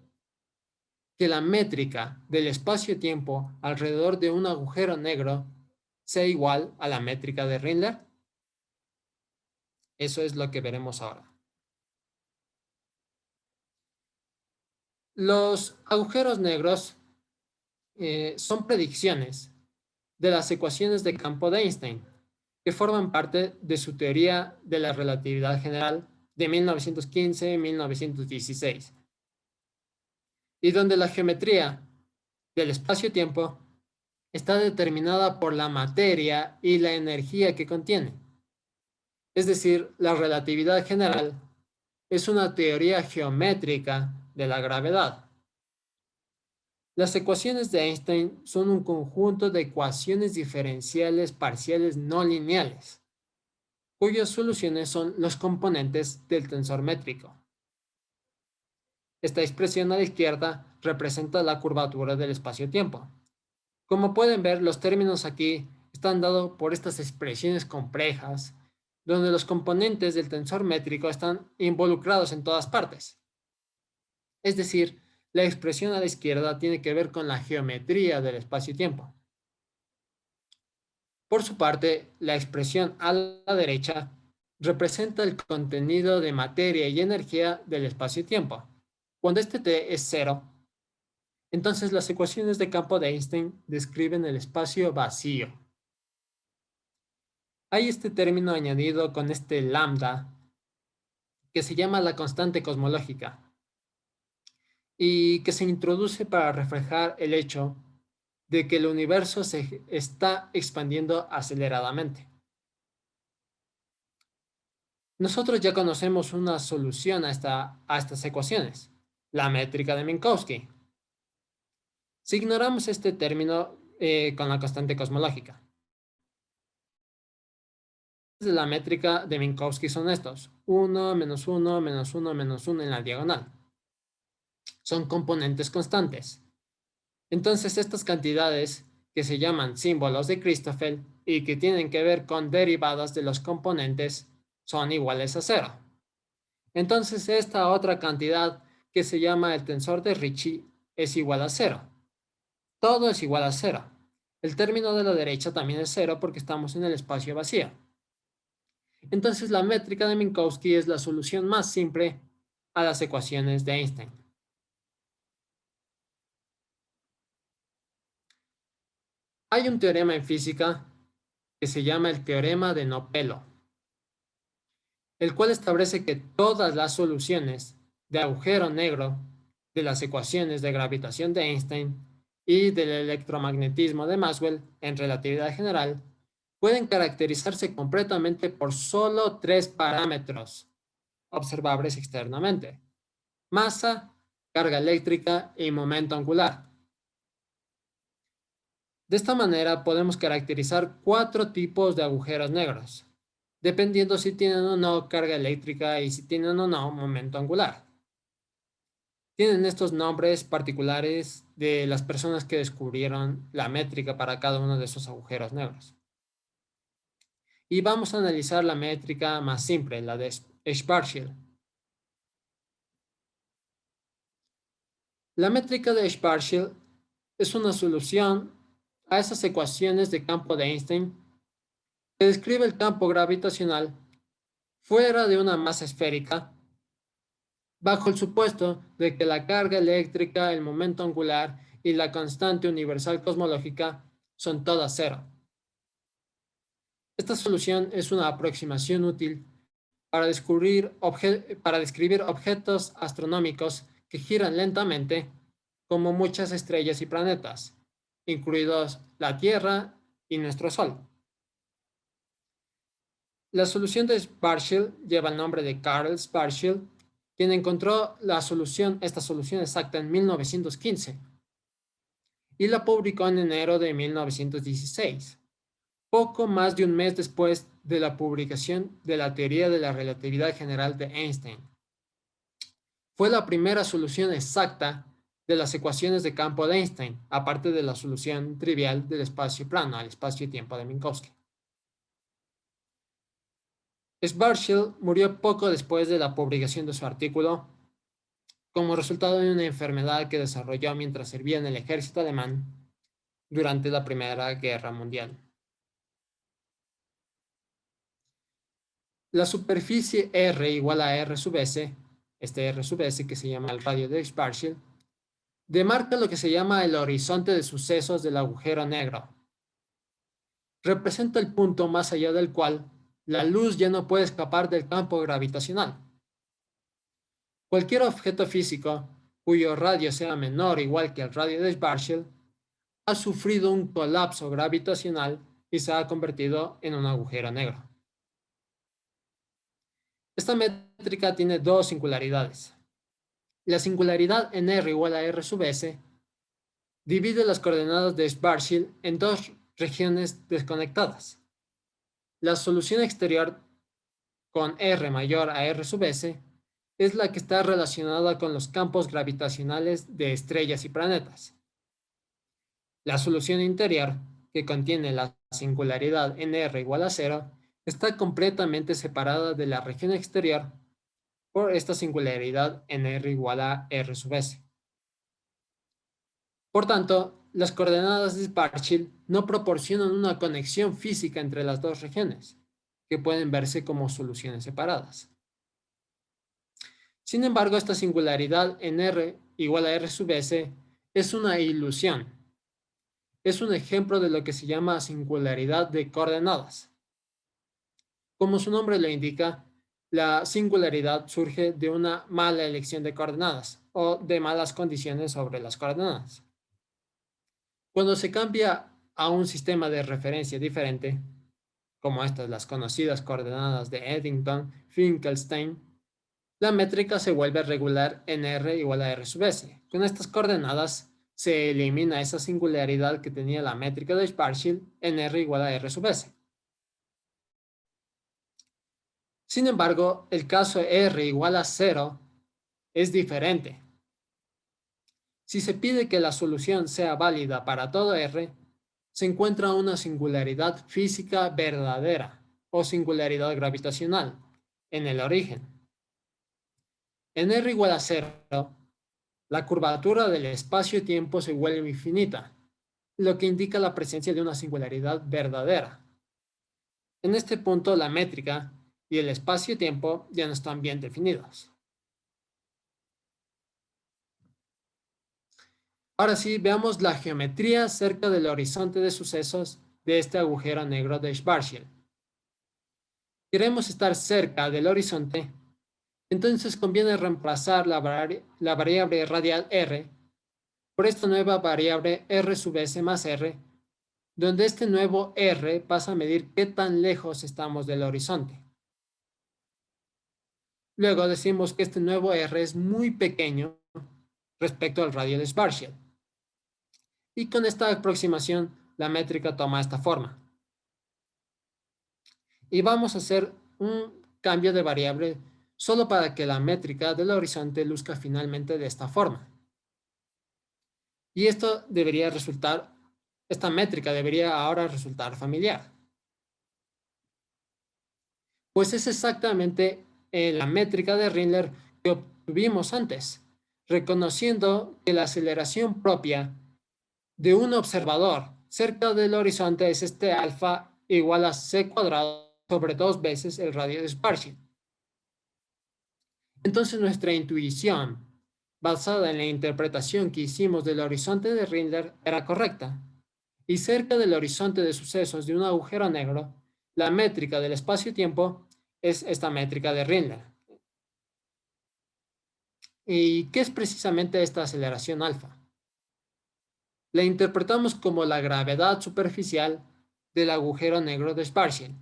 ¿Que la métrica del espacio-tiempo alrededor de un agujero negro sea igual a la métrica de Rindler? Eso es lo que veremos ahora. Los agujeros negros son predicciones de las ecuaciones de campo de Einstein, que forman parte de su teoría de la relatividad general de 1915-1916, y donde la geometría del espacio-tiempo está determinada por la materia y la energía que contiene. Es decir, la relatividad general es una teoría geométrica de la gravedad. Las ecuaciones de Einstein son un conjunto de ecuaciones diferenciales parciales no lineales, cuyas soluciones son los componentes del tensor métrico. Esta expresión a la izquierda representa la curvatura del espacio-tiempo. Como pueden ver, los términos aquí están dados por estas expresiones complejas, donde los componentes del tensor métrico están involucrados en todas partes. Es decir, la expresión a la izquierda tiene que ver con la geometría del espacio-tiempo. Por su parte, la expresión a la derecha representa el contenido de materia y energía del espacio-tiempo. Cuando este t es cero, entonces las ecuaciones de campo de Einstein describen el espacio vacío. Hay este término añadido con este lambda que se llama la constante cosmológica y que se introduce para reflejar el hecho de que el universo se está expandiendo aceleradamente. Nosotros ya conocemos una solución a estas ecuaciones, la métrica de Minkowski. Si ignoramos este término con la constante cosmológica. De la métrica de Minkowski son estos, 1, menos 1, menos 1, menos 1 en la diagonal. Son componentes constantes. Entonces estas cantidades que se llaman símbolos de Christoffel y que tienen que ver con derivadas de los componentes son iguales a cero. Entonces esta otra cantidad que se llama el tensor de Ricci es igual a cero. Todo es igual a cero. El término de la derecha también es cero porque estamos en el espacio vacío. Entonces la métrica de Minkowski es la solución más simple a las ecuaciones de Einstein. Hay un teorema en física que se llama el teorema de no pelo, el cual establece que todas las soluciones de agujero negro de las ecuaciones de gravitación de Einstein y del electromagnetismo de Maxwell en relatividad general pueden caracterizarse completamente por solo tres parámetros observables externamente: masa, carga eléctrica y momento angular. De esta manera podemos caracterizar cuatro tipos de agujeros negros, dependiendo si tienen o no carga eléctrica y si tienen o no momento angular. Tienen estos nombres particulares de las personas que descubrieron la métrica para cada uno de esos agujeros negros. Y vamos a analizar la métrica más simple, la de Schwarzschild. La métrica de Schwarzschild es una solución a esas ecuaciones de campo de Einstein que describe el campo gravitacional fuera de una masa esférica, bajo el supuesto de que la carga eléctrica, el momento angular y la constante universal cosmológica son todas cero. Esta solución es una aproximación útil para describir objetos astronómicos que giran lentamente, como muchas estrellas y planetas, incluidos la Tierra y nuestro Sol. La solución de Schwarzschild lleva el nombre de Carl Schwarzschild, quien encontró esta solución exacta en 1915 y la publicó en enero de 1916, poco más de un mes después de la publicación de la teoría de la relatividad general de Einstein. Fue la primera solución exacta de las ecuaciones de campo de Einstein, aparte de la solución trivial del espacio plano, al espacio y tiempo de Minkowski. Schwarzschild murió poco después de la publicación de su artículo, como resultado de una enfermedad que desarrolló mientras servía en el ejército alemán durante la Primera Guerra Mundial. La superficie R igual a R sub S, este R sub S que se llama el radio de Schwarzschild, demarca lo que se llama el horizonte de sucesos del agujero negro. Representa el punto más allá del cual la luz ya no puede escapar del campo gravitacional. Cualquier objeto físico cuyo radio sea menor o igual que el radio de Schwarzschild ha sufrido un colapso gravitacional y se ha convertido en un agujero negro. Esta métrica tiene dos singularidades. La singularidad en R igual a R sub S divide las coordenadas de Schwarzschild en dos regiones desconectadas. La solución exterior con R mayor a R sub S es la que está relacionada con los campos gravitacionales de estrellas y planetas. La solución interior, que contiene la singularidad en R igual a 0, está completamente separada de la región exterior por esta singularidad en R igual a R sub S. Por tanto, las coordenadas de Schwarzschild no proporcionan una conexión física entre las dos regiones, que pueden verse como soluciones separadas. Sin embargo, esta singularidad en R igual a R sub S es una ilusión. Es un ejemplo de lo que se llama singularidad de coordenadas. Como su nombre lo indica, la singularidad surge de una mala elección de coordenadas o de malas condiciones sobre las coordenadas. Cuando se cambia a un sistema de referencia diferente, como estas las conocidas coordenadas de Eddington-Finkelstein, la métrica se vuelve regular en R igual a R sub S. Con estas coordenadas se elimina esa singularidad que tenía la métrica de Schwarzschild en R igual a R sub S. Sin embargo, el caso R igual a 0 es diferente. Si se pide que la solución sea válida para todo R, se encuentra una singularidad física verdadera o singularidad gravitacional, en el origen. En R igual a 0, la curvatura del espacio-tiempo se vuelve infinita, lo que indica la presencia de una singularidad verdadera. En este punto, la métrica y el espacio-tiempo ya no están bien definidos. Ahora sí, veamos la geometría cerca del horizonte de sucesos de este agujero negro de Schwarzschild. Queremos estar cerca del horizonte, entonces conviene reemplazar la variable radial r por esta nueva variable r sub s más r, donde este nuevo r pasa a medir qué tan lejos estamos del horizonte. Luego decimos que este nuevo r es muy pequeño respecto al radio de Schwarzschild. Y con esta aproximación, la métrica toma esta forma. Y vamos a hacer un cambio de variable solo para que la métrica del horizonte luzca finalmente de esta forma. Y esto debería resultar, esta métrica debería ahora resultar familiar. Pues es exactamente la métrica de Rindler que obtuvimos antes, reconociendo que la aceleración propia de un observador cerca del horizonte es este alfa igual a c cuadrado sobre 2 veces el radio de Schwarzschild. Entonces nuestra intuición, basada en la interpretación que hicimos del horizonte de Rindler, era correcta. Y cerca del horizonte de sucesos de un agujero negro, la métrica del espacio-tiempo es esta métrica de Rindler. ¿Y qué es precisamente esta aceleración alfa? La interpretamos como la gravedad superficial del agujero negro de Schwarzschild.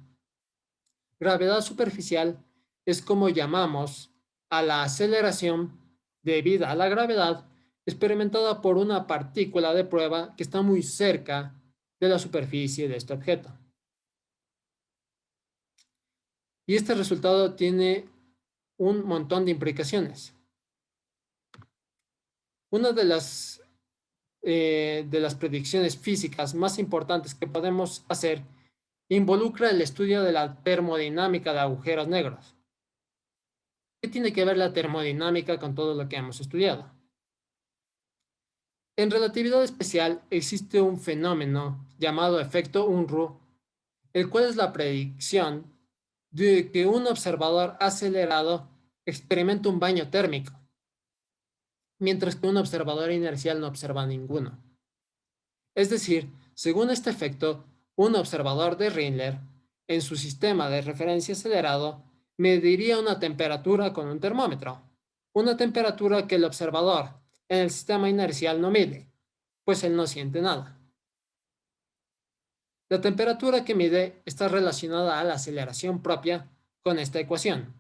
Gravedad superficial es como llamamos a la aceleración debida a la gravedad experimentada por una partícula de prueba que está muy cerca de la superficie de este objeto. Y este resultado tiene un montón de implicaciones. Una de las predicciones físicas más importantes que podemos hacer involucra el estudio de la termodinámica de agujeros negros. ¿Qué tiene que ver la termodinámica con todo lo que hemos estudiado? En relatividad especial existe un fenómeno llamado efecto Unruh, el cual es la predicción de que un observador acelerado experimenta un baño térmico, mientras que un observador inercial no observa ninguno. Es decir, según este efecto, un observador de Rindler, en su sistema de referencia acelerado, mediría una temperatura con un termómetro, una temperatura que el observador en el sistema inercial no mide, pues él no siente nada. La temperatura que mide está relacionada a la aceleración propia con esta ecuación.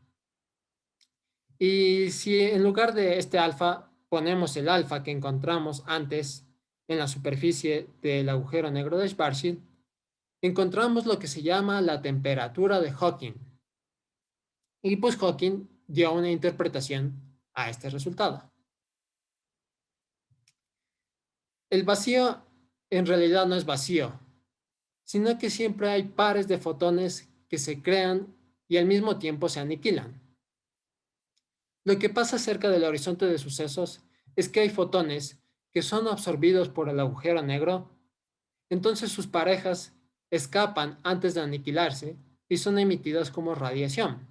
Y si en lugar de este alfa ponemos el alfa que encontramos antes en la superficie del agujero negro de Schwarzschild, encontramos lo que se llama la temperatura de Hawking. Y pues Hawking dio una interpretación a este resultado. El vacío en realidad no es vacío, sino que siempre hay pares de fotones que se crean y al mismo tiempo se aniquilan. Lo que pasa cerca del horizonte de sucesos es que hay fotones que son absorbidos por el agujero negro, entonces sus parejas escapan antes de aniquilarse y son emitidas como radiación.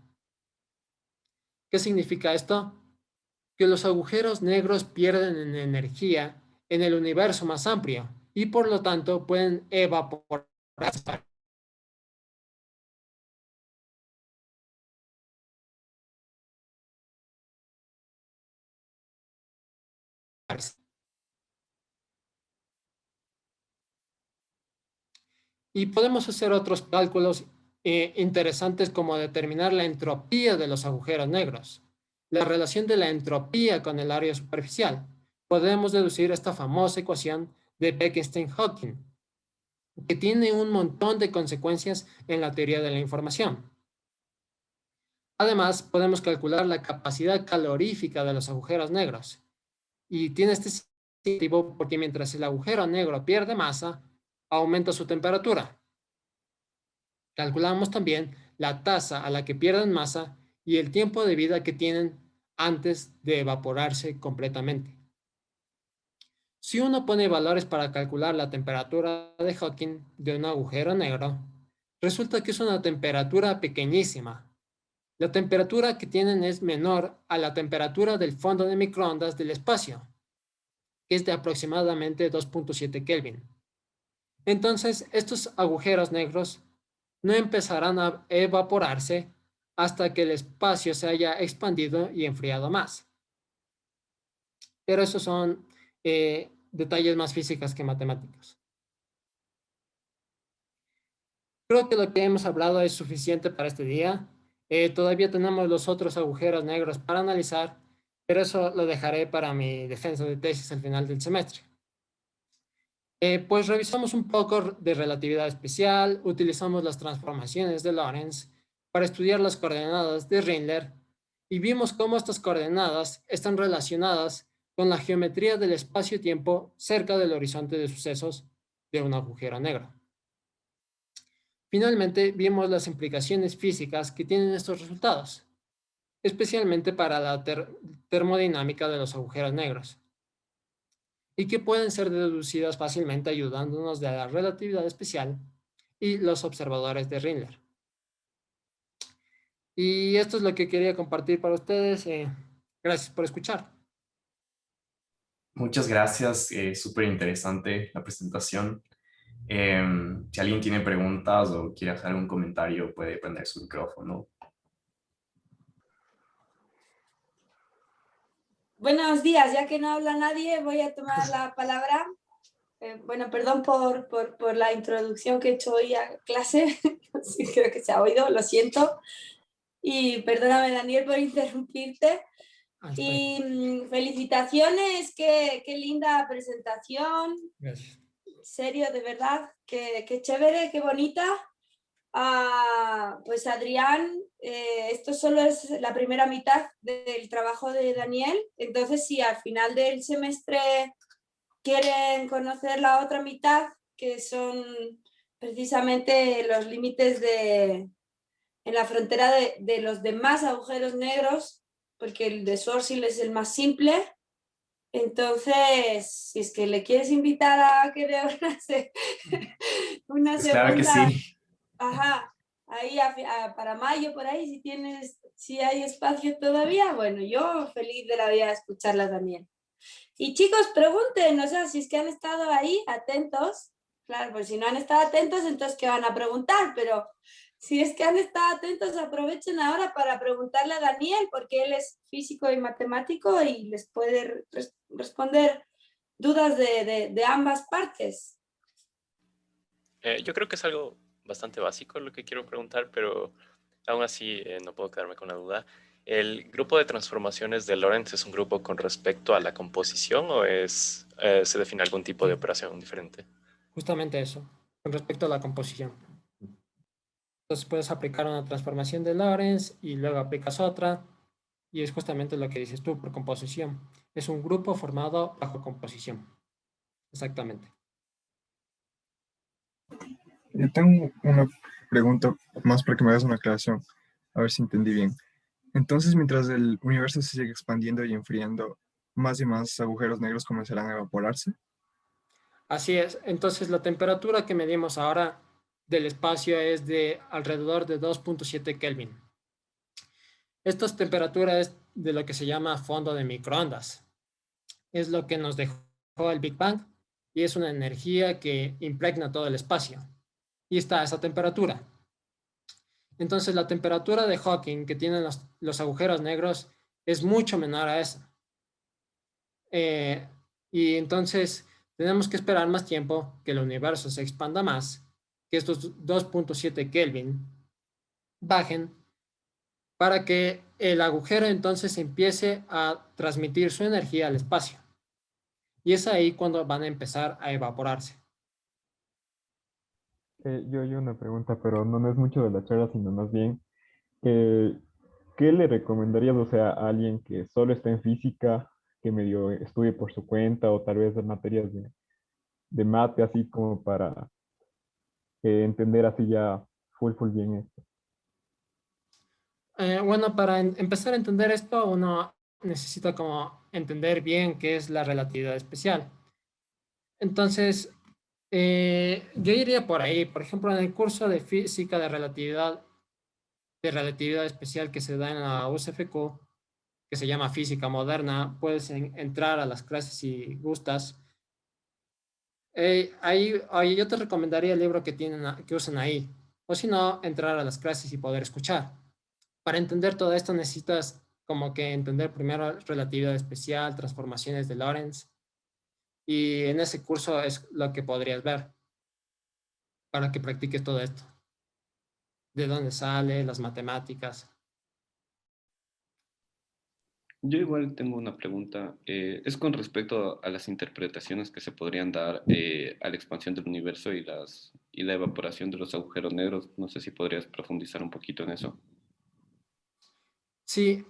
¿Qué significa esto? Que los agujeros negros pierden en energía en el universo más amplio y por lo tanto pueden evaporar. Y podemos hacer otros cálculos interesantes como determinar la entropía de los agujeros negros, la relación de la entropía con el área superficial. Podemos deducir esta famosa ecuación de Bekenstein-Hawking, que tiene un montón de consecuencias en la teoría de la información. Además, podemos calcular la capacidad calorífica de los agujeros negros. Y tiene este sentido porque mientras el agujero negro pierde masa, aumenta su temperatura. Calculamos también la tasa a la que pierden masa y el tiempo de vida que tienen antes de evaporarse completamente. Si uno pone valores para calcular la temperatura de Hawking de un agujero negro, resulta que es una temperatura pequeñísima. La temperatura que tienen es menor a la temperatura del fondo de microondas del espacio, que es de aproximadamente 2.7 Kelvin. Entonces, estos agujeros negros no empezarán a evaporarse hasta que el espacio se haya expandido y enfriado más. Pero esos son detalles más físicas que matemáticos. Creo que lo que hemos hablado es suficiente para este día. Todavía tenemos los otros agujeros negros para analizar, pero eso lo dejaré para mi defensa de tesis al final del semestre. Pues revisamos un poco de relatividad especial, utilizamos las transformaciones de Lorentz para estudiar las coordenadas de Rindler y vimos cómo estas coordenadas están relacionadas con la geometría del espacio-tiempo cerca del horizonte de sucesos de un agujero negro. Finalmente, vimos las implicaciones físicas que tienen estos resultados, especialmente para la termodinámica de los agujeros negros, y que pueden ser deducidas fácilmente ayudándonos de la relatividad especial y los observadores de Rindler. Y esto es lo que quería compartir para ustedes. Gracias por escuchar. Muchas gracias, súper interesante la presentación. Si alguien tiene preguntas o quiere hacer algún comentario, puede prender su micrófono. Buenos días, ya que no habla nadie, voy a tomar la palabra. Bueno, perdón por la introducción que he hecho hoy a clase, sí, creo que se ha oído, lo siento. Y perdóname, Daniel, por interrumpirte. Y felicitaciones, qué linda presentación. Gracias. Serio, de verdad, qué chévere, qué bonita. Pues Adrián, esto solo es la primera mitad del trabajo de Daniel, entonces si al final del semestre quieren conocer la otra mitad, que son precisamente los límites en la frontera de los demás agujeros negros, porque el de Schwarzschild es el más simple. Entonces, si es que le quieres invitar a que dé una Pues claro que segunda, sí. ajá, ahí para mayo, por ahí, si hay espacio todavía, bueno, yo feliz de la vida de escucharla también. Y chicos, pregunten, o sea, si es que han estado ahí atentos, claro, pues si no han estado atentos, entonces ¿qué van a preguntar? Pero si es que han estado atentos, aprovechen ahora para preguntarle a Daniel, porque él es físico y matemático y les puede responder dudas de ambas partes. Yo creo que es algo bastante básico lo que quiero preguntar, pero aún así no puedo quedarme con la duda. ¿El grupo de transformaciones de Lorentz es un grupo con respecto a la composición o se define algún tipo de operación diferente? Justamente eso, con respecto a la composición. Entonces puedes aplicar una transformación de Lorentz y luego aplicas otra, y es justamente lo que dices tú por composición. Es un grupo formado bajo composición. Exactamente. Yo tengo una pregunta más para que me hagas una aclaración, a ver si entendí bien. Entonces, mientras el universo se sigue expandiendo y enfriando, más y más agujeros negros comenzarán a evaporarse. Así es. Entonces la temperatura que medimos ahora del espacio es de alrededor de 2.7 Kelvin. Esta temperatura es de lo que se llama fondo de microondas. Es lo que nos dejó el Big Bang y es una energía que impregna todo el espacio. Y está a esa temperatura. Entonces la temperatura de Hawking que tienen los agujeros negros es mucho menor a esa. Y entonces tenemos que esperar más tiempo que el universo se expanda más, que estos 2.7 Kelvin bajen para que el agujero entonces empiece a transmitir su energía al espacio. Y es ahí cuando van a empezar a evaporarse. Yo una pregunta, pero no es mucho de la charla, sino más bien, eh, ¿qué le recomendarías, o sea, a alguien que solo está en física, que medio estudie por su cuenta, o tal vez en materias de mate, así como para entender así ya full bien esto? Bueno, para empezar a entender esto, uno necesita como entender bien qué es la relatividad especial. Entonces, yo iría por ahí. Por ejemplo, en el curso de física de relatividad especial que se da en la UCFQ, que se llama Física Moderna, puedes entrar a las clases si gustas. Ahí yo te recomendaría el libro que que usen ahí, o si no, entrar a las clases y poder escuchar. Para entender todo esto necesitas como que entender primero relatividad especial, transformaciones de Lorentz, y en ese curso es lo que podrías ver para que practiques todo esto. De dónde sale, las matemáticas. Yo igual tengo una pregunta. Es con respecto a las interpretaciones que se podrían dar a la expansión del universo y la evaporación de los agujeros negros. No sé si podrías profundizar un poquito en eso. Sí,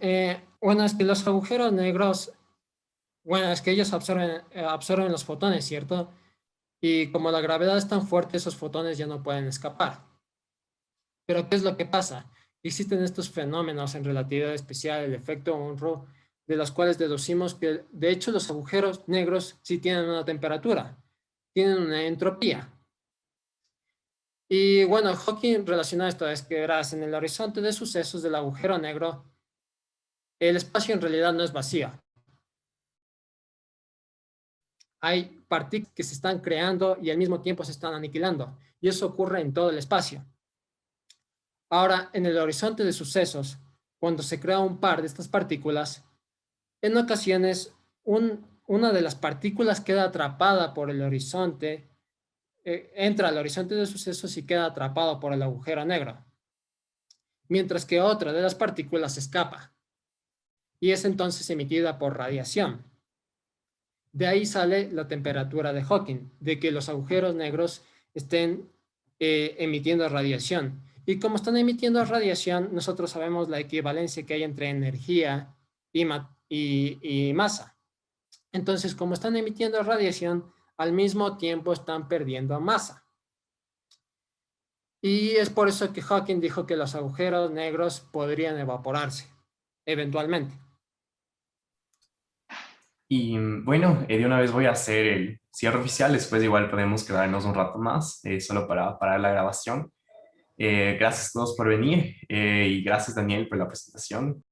bueno, es que los agujeros negros, bueno, es que ellos absorben los fotones, ¿cierto? Y como la gravedad es tan fuerte, esos fotones ya no pueden escapar. Pero ¿qué es lo que pasa? Existen estos fenómenos en relatividad especial, el efecto Monroe, de los cuales deducimos que, de hecho, los agujeros negros sí tienen una temperatura, tienen una entropía. Y bueno, Hawking relaciona esto, es que verás, en el horizonte de sucesos del agujero negro, el espacio en realidad no es vacío. Hay partículas que se están creando y al mismo tiempo se están aniquilando. Y eso ocurre en todo el espacio. Ahora, en el horizonte de sucesos, cuando se crea un par de estas partículas, en ocasiones una de las partículas queda atrapada por el horizonte, entra al horizonte de sucesos y queda atrapado por el agujero negro, mientras que otra de las partículas escapa y es entonces emitida por radiación. De ahí sale la temperatura de Hawking, de que los agujeros negros estén emitiendo radiación. Y como están emitiendo radiación, nosotros sabemos la equivalencia que hay entre energía y masa. Entonces, como están emitiendo radiación, al mismo tiempo están perdiendo masa. Y es por eso que Hawking dijo que los agujeros negros podrían evaporarse, eventualmente. Y bueno, de una vez voy a hacer el cierre oficial, después igual podemos quedarnos un rato más, solo para parar la grabación. Gracias a todos por venir y gracias Daniel por la presentación.